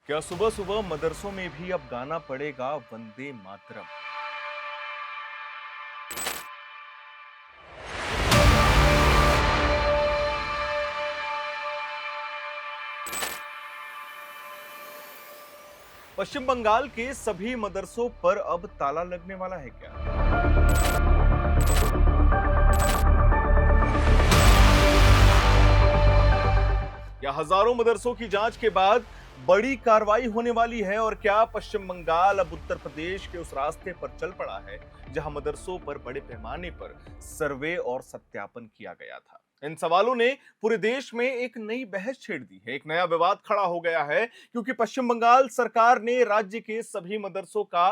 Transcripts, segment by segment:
क्या सुबह सुबह मदरसों में भी अब गाना पड़ेगा वंदे मातरम। पश्चिम बंगाल के सभी मदरसों पर अब ताला लगने वाला है क्या? क्या हजारों मदरसों की जांच के बाद बड़ी कार्रवाई होने वाली है? और क्या पश्चिम बंगाल अब उत्तर प्रदेश के उस रास्ते पर चल पड़ा है जहां मदरसों पर बड़े पैमाने पर सर्वे और सत्यापन किया गया था? इन सवालों ने पूरे देश में एक नई बहस छेड़ दी है। एक नया विवाद खड़ा हो गया है क्योंकि पश्चिम बंगाल सरकार ने राज्य के सभी मदरसों का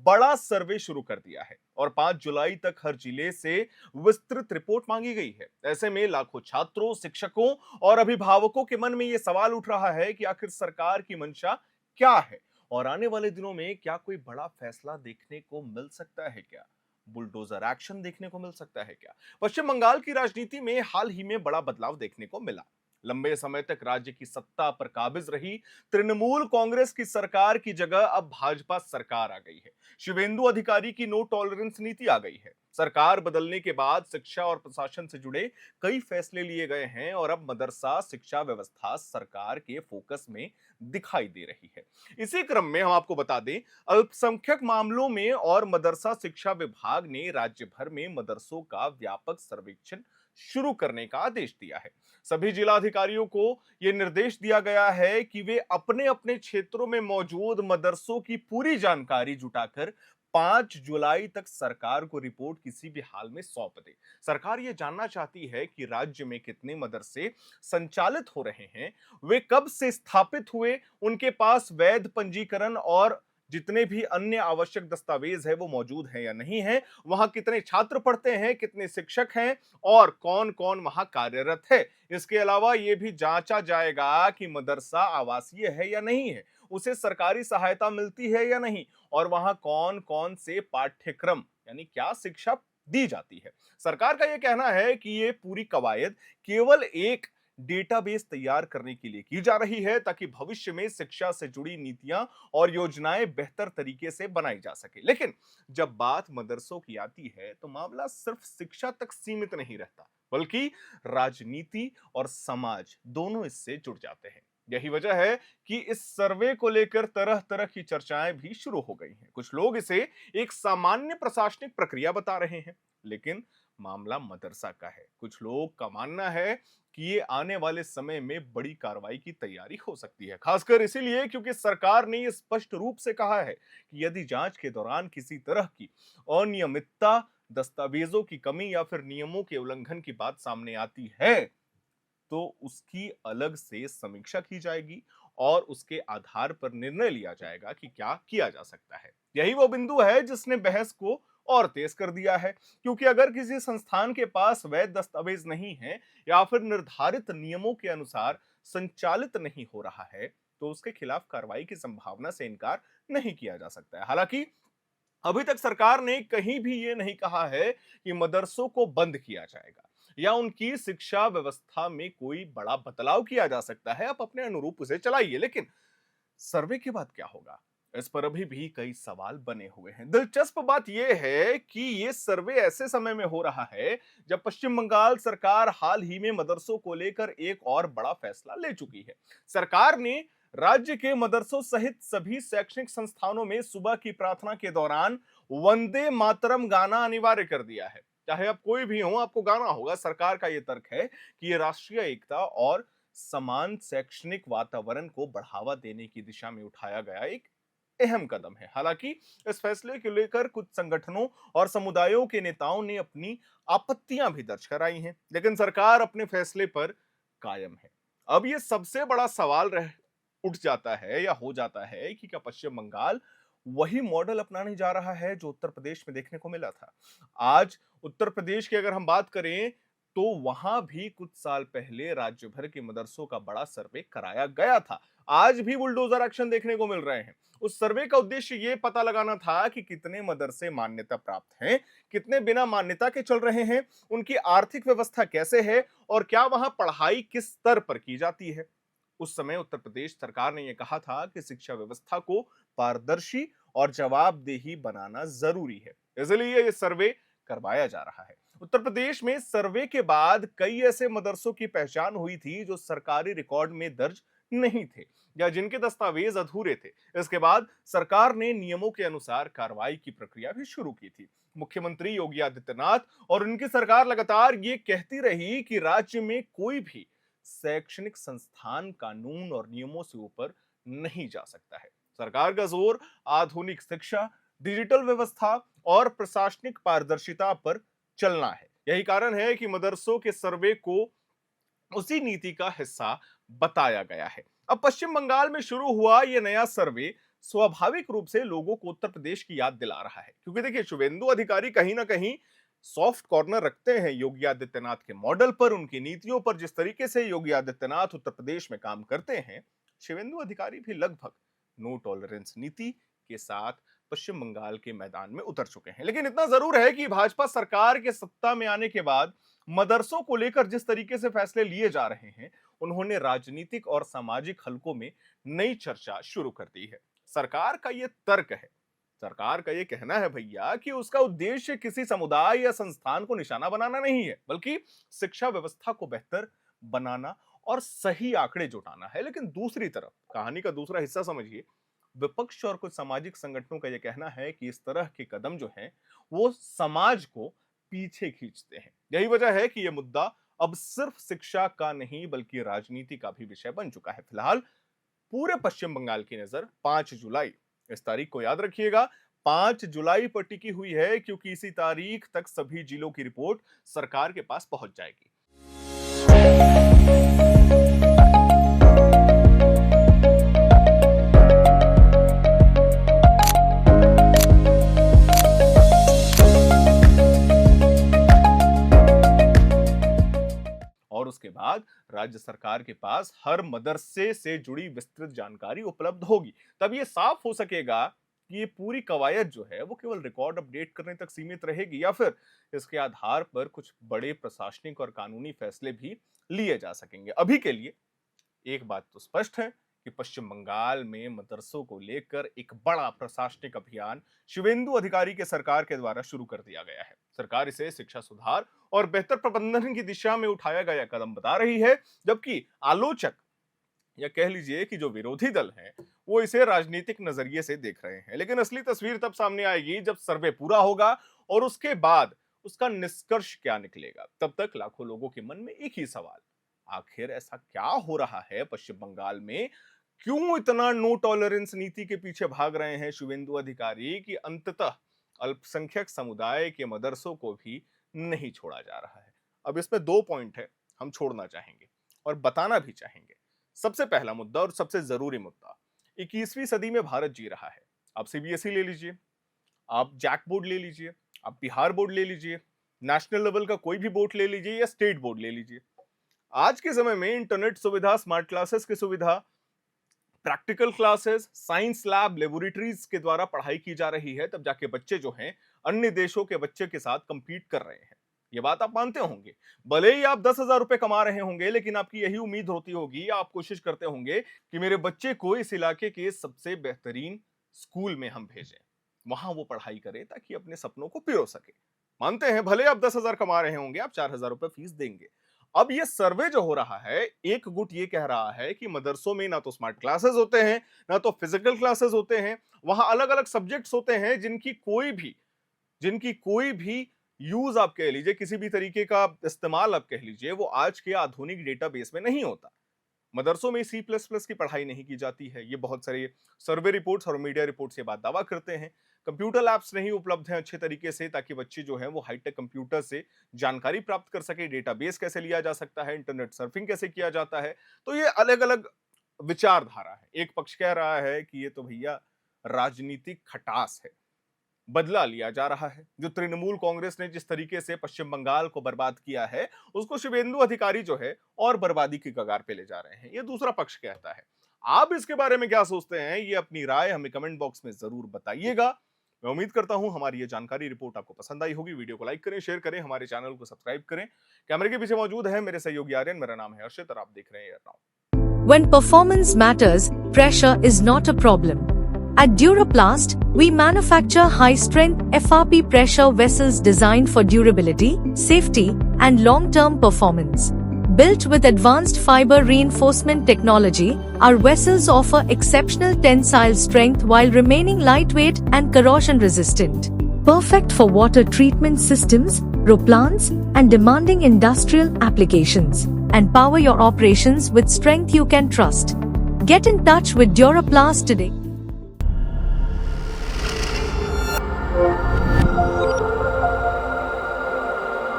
बड़ा सर्वे शुरू कर दिया है और 5 जुलाई तक हर जिले से विस्तृत रिपोर्ट मांगी गई है। ऐसे में लाखों छात्रों, शिक्षकों और अभिभावकों के मन में यह सवाल उठ रहा है कि आखिर सरकार की मंशा क्या है और आने वाले दिनों में क्या कोई बड़ा फैसला देखने को मिल सकता है क्या? बुलडोजर एक्शन देखने को मिल सकता है क्या? पश्चिम बंगाल की राजनीति में हाल ही में बड़ा बदलाव देखने को मिला। लंबे समय तक राज्य की सत्ता पर काबिज रही तृणमूल कांग्रेस की सरकार की जगह अब भाजपा सरकार आ गई है। शुभेंदु अधिकारी की नो टॉलरेंस नीति आ गई है। सरकार बदलने के बाद शिक्षा और प्रशासन से जुड़े कई फैसले लिए गए हैं और अब मदरसा शिक्षा व्यवस्था सरकार के फोकस में दिखाई दे रही है। इसी क्रम में हम आपको बता दें, अल्पसंख्यक मामलों में और मदरसा शिक्षा विभाग ने राज्य भर में मदरसों का व्यापक सर्वेक्षण शुरू करने का आदेश दिया है। सभी जिला अधिकारियों को यह निर्देश दिया गया है कि वे अपने अपने क्षेत्रों में मौजूद मदरसों की पूरी जानकारी जुटाकर 5 जुलाई तक सरकार को रिपोर्ट किसी भी हाल में सौंप दे। सरकार यह जानना चाहती है कि राज्य में कितने मदरसे संचालित हो रहे हैं, वे कब से स्थापित हुए, उनके पास वैध पंजीकरण और जितने भी अन्य आवश्यक दस्तावेज है वो मौजूद हैं या नहीं है, वहां कितने छात्र पढ़ते हैं, कितने शिक्षक हैं और कौन कौन वहां कार्यरत है। इसके अलावा यह भी जांचा जाएगा कि मदरसा आवासीय है या नहीं है, उसे सरकारी सहायता मिलती है या नहीं और वहां कौन कौन से पाठ्यक्रम यानी क्या शिक्षा दी जाती है। सरकार का यह कहना है कि यह पूरी कवायद केवल एक डेटाबेस तैयार करने के लिए की जा रही है ताकि भविष्य में शिक्षा से जुड़ी नीतियां और योजनाएं बेहतर तरीके से बनाई जा सके। लेकिन जब बात मदरसों की आती है तो मामला सिर्फ शिक्षा तक सीमित नहीं रहता, बल्कि राजनीति और समाज दोनों इससे जुड़ जाते हैं। यही वजह है कि इस सर्वे को लेकर तरह तरह की चर्चाएं भी शुरू हो गई हैं। कुछ लोग इसे एक सामान्य प्रशासनिक प्रक्रिया बता रहे हैं, लेकिन मामला मदरसा का है। कुछ लोग का मानना है कि ये आने वाले समय में बड़ी कार्रवाई की तैयारी हो सकती है, खासकर इसीलिए क्योंकि सरकार ने ये स्पष्ट रूप से कहा है कि यदि जांच के दौरान किसी तरह की अनियमितता, दस्तावेजों की कमी या फिर नियमों के उल्लंघन की बात सामने आती है तो उसकी अलग से समीक्षा की जाएगी और उसके आधार पर निर्णय लिया जाएगा कि क्या किया जा सकता है। यही वो बिंदु है जिसने बहस को और तेज कर दिया है, क्योंकि अगर किसी संस्थान के पास वैध दस्तावेज नहीं है या फिर निर्धारित नियमों के अनुसार संचालित नहीं हो रहा है तो उसके खिलाफ कार्रवाई की संभावना से इनकार नहीं किया जा सकता है। हालांकि अभी तक सरकार ने कहीं भी ये नहीं कहा है कि मदरसों को बंद किया जाएगा या उनकी शिक्षा व्यवस्था में कोई बड़ा बदलाव किया जा सकता है। आप अपने अनुरूप उसे चलाइए, लेकिन सर्वे के बाद क्या होगा, इस पर अभी भी कई सवाल बने हुए हैं। दिलचस्प बात यह है कि यह सर्वे ऐसे समय में हो रहा है जब पश्चिम बंगाल सरकार हाल ही में मदरसों को लेकर एक और बड़ा फैसला ले चुकी है। सरकार ने राज्य के मदरसों सहित सभी शैक्षणिक संस्थानों में सुबह की प्रार्थना के दौरान वंदे मातरम गाना अनिवार्य कर दिया है। चाहे आप कोई भी हो, आपको गाना होगा। सरकार का यह तर्क है कि यह राष्ट्रीय एकता और समान शैक्षणिक वातावरण को बढ़ावा देने की दिशा में उठाया गया एक अहम कदम है। हालांकि इस फैसले को लेकर कुछ संगठनों और समुदायों के नेताओं ने अपनी आपत्तियां भी दर्ज कराई हैं, लेकिन सरकार अपने फैसले पर कायम है। अब यह सबसे बड़ा सवाल रह उठ जाता है या हो जाता है कि क्या पश्चिम बंगाल वही मॉडल अपनाने जा रहा है जो उत्तर प्रदेश में देखने को मिला था। आज उत्तर प्रदेश की अगर हम बात करें तो वहां भी कुछ साल पहले राज्य भर के मदरसों का बड़ा सर्वे कराया गया था। आज भी बुलडोजर एक्शन देखने को मिल रहे हैं। उस सर्वे का उद्देश्य यह पता लगाना था कि कितने मदरसे मान्यता प्राप्त हैं, कितने बिना मान्यता के चल रहे हैं, उनकी आर्थिक व्यवस्था कैसे है और क्या वहां पढ़ाई किस स्तर पर की जाती है। उस समय उत्तर प्रदेश सरकार ने यह कहा था कि शिक्षा व्यवस्था को पारदर्शी और जवाबदेही बनाना जरूरी है, इसलिए ये सर्वे करवाया जा रहा है। उत्तर प्रदेश में सर्वे के बाद कई ऐसे मदरसों की पहचान हुई थी जो सरकारी रिकॉर्ड में दर्ज नहीं थे या जिनके दस्तावेज अधूरे थे। इसके बाद सरकार ने नियमों के अनुसार कार्रवाई की प्रक्रिया भी शुरू की थी। मुख्यमंत्री योगी आदित्यनाथ और उनकी सरकार लगातार ये कहती रही कि राज्य में कोई भी शैक्षणिक संस्थान कानून और नियमों से ऊपर नहीं जा सकता है। सरकार का जोर आधुनिक शिक्षा, डिजिटल व्यवस्था और प्रशासनिक पारदर्शिता पर चलना है। यही कारण है कि मदरसों के सर्वे को उसी नीति का हिस्सा बताया गया है। अब पश्चिम बंगाल में शुरू हुआ यह नया सर्वे स्वाभाविक रूप से लोगों को उत्तर प्रदेश की याद दिला रहा है, क्योंकि देखिए शुभेंदु अधिकारी कहीं ना कहीं सॉफ्ट कॉर्नर रखते हैं योगी आदित्यनाथ के मॉडल पर, उनकी नीतियों पर। जिस तरीके से योगी आदित्यनाथ उत्तर प्रदेश में काम करते हैं, शिवेंदु अधिकारी भी लगभग नो टॉलरेंस नीति के साथ पश्चिम बंगाल के मैदान में उतर चुके हैं। लेकिन इतना जरूर है कि भाजपा सरकार के सत्ता में आने के बाद मदरसों को लेकर जिस तरीके से फैसले लिए जा रहे हैं, उन्होंने राजनीतिक और सामाजिक हलकों में नई चर्चा शुरू कर दी है। सरकार का ये तर्क है, सरकार का ये कहना है भैया कि उसका उद्देश्य किसी समुदाय या संस्थान को निशाना बनाना नहीं है, बल्कि शिक्षा व्यवस्था को बेहतर बनाना और सही आंकड़े जुटाना है। लेकिन दूसरी तरफ कहानी का दूसरा हिस्सा समझिए, विपक्ष और कुछ सामाजिक संगठनों का यह कहना है कि इस तरह के कदम जो हैं वो समाज को पीछे खींचते हैं। यही वजह है कि यह मुद्दा अब सिर्फ शिक्षा का नहीं बल्कि राजनीति का भी विषय बन चुका है। फिलहाल पूरे पश्चिम बंगाल की नजर 5 जुलाई, इस तारीख को याद रखिएगा, 5 जुलाई पर टिकी हुई है, क्योंकि इसी तारीख तक सभी जिलों की रिपोर्ट सरकार के पास पहुंच जाएगी। और उसके बाद राज्य सरकार के पास हर मदरसे से जुड़ी विस्तृत जानकारी उपलब्ध होगी। तब ये साफ हो सकेगा कि ये पूरी कवायद जो है वो केवल रिकॉर्ड अपडेट करने तक सीमित रहेगी या फिर इसके आधार पर कुछ बड़े प्रशासनिक और कानूनी फैसले भी लिए जा सकेंगे। अभी के लिए एक बात तो स्पष्ट है कि पश्चिम बंगाल में मदरसों को लेकर एक बड़ा प्रशासनिक अभियान शिवेंदु अधिकारी के सरकार के द्वारा शुरू कर दिया गया है। सरकार इसे शिक्षा सुधार और बेहतर प्रबंधन की दिशा में उठाया गया कदम बता रही है, जबकि आलोचक या कह लीजिए कि जो विरोधी दल हैं वो इसे राजनीतिक नजरिए से देख रहे हैं। लेकिन असली तस्वीर तब सामने आएगी जब सर्वे पूरा होगा और उसके बाद उसका निष्कर्ष क्या निकलेगा। तब तक लाखों लोगों के मन में एक ही सवाल, आखिर ऐसा क्या हो रहा है पश्चिम बंगाल में, क्यों इतना नो टॉलरेंस नीति के पीछे भाग रहे हैं शुवेंदु अधिकारी कि अंततः अल्पसंख्यक समुदाय के मदरसों को भी नहीं छोड़ा जा रहा है। अब इसमें 2 पॉइंट है, हम छोड़ना चाहेंगे और बताना भी चाहेंगे। सबसे पहला मुद्दा और सबसे जरूरी मुद्दा, 21वीं सदी में भारत जी रहा है। आप सीबीएसई ले लीजिए, आप जैक बोर्ड ले लीजिए, आप बिहार बोर्ड ले लीजिए, नेशनल लेवल का कोई भी बोर्ड ले लीजिए या स्टेट बोर्ड ले लीजिए। आज के समय में इंटरनेट सुविधा, स्मार्ट क्लासेस की सुविधा, practical classes, science lab, laboratories के द्वारा पढ़ाई की जा रही है। तब जाके बच्चे जो हैं अन्य देशों के बच्चे के साथ कंपीट कर रहे हैं। ये बात आप मानते होंगे। भले ही आप 10,000 रुपए कमा रहे होंगे, लेकिन आपकी यही उम्मीद होती होगी, आप कोशिश करते होंगे कि मेरे बच्चे को इस इलाके के सबसे बेहतरीन स्कूल में हम भेजें, वहां वो पढ़ाई करे ताकि अपने सपनों को पिरो सके। मानते हैं भले आप 10,000 कमा रहे होंगे, आप 4,000 रुपए फीस देंगे। अब ये सर्वे जो हो रहा है, एक गुट ये कह रहा है कि मदरसों में ना तो स्मार्ट क्लासेस होते हैं, ना तो फिजिकल क्लासेस होते हैं, वहां अलग अलग सब्जेक्ट्स होते हैं जिनकी कोई भी यूज आप कह लीजिए, किसी भी तरीके का इस्तेमाल आप कह लीजिए, वो आज के आधुनिक डेटाबेस में नहीं होता। मदरसों में C++ की पढ़ाई नहीं की जाती है। ये बहुत सारे सर्वे रिपोर्ट्स और मीडिया रिपोर्ट्स ये बात दावा करते हैं। कंप्यूटर लैब्स नहीं उपलब्ध हैं अच्छे तरीके से, ताकि बच्चे जो हैं वो हाईटेक कंप्यूटर से जानकारी प्राप्त कर सके, डेटाबेस कैसे लिया जा सकता है, इंटरनेट सर्फिंग कैसे किया जाता है। तो ये अलग अलग विचारधारा है। एक पक्ष कह रहा है कि ये तो भैया राजनीतिक खटास है, बदला लिया जा रहा है। जो तृणमूल कांग्रेस ने जिस तरीके से पश्चिम बंगाल को बर्बाद किया है, उसको शुवेंदु अधिकारी जो है और बर्बादी की कगार पे ले जा रहे हैं, ये दूसरा पक्ष कहता है। आप इसके बारे में क्या सोचते हैं, ये अपनी राय हमें कमेंट बॉक्स में जरूर बताइएगा। मैं उम्मीद करता हूं हमारी ये जानकारी रिपोर्ट आपको पसंद आई होगी। वीडियो को लाइक करें, शेयर करें, हमारे चैनल को सब्सक्राइब करें। कैमरे के पीछे मौजूद है मेरे सहयोगी आर्यन, मेरा नाम है हर्षित और आप देख रहे हैं air now. When performance matters, pressure is not a problem. At Duraplast, we manufacture high-strength FRP pressure vessels designed for durability, safety, and long-term performance. Built with advanced fiber reinforcement technology, our vessels offer exceptional tensile strength while remaining lightweight and corrosion-resistant. Perfect for water treatment systems, roplants, and demanding industrial applications. And power your operations with strength you can trust. Get in touch with Duraplast today.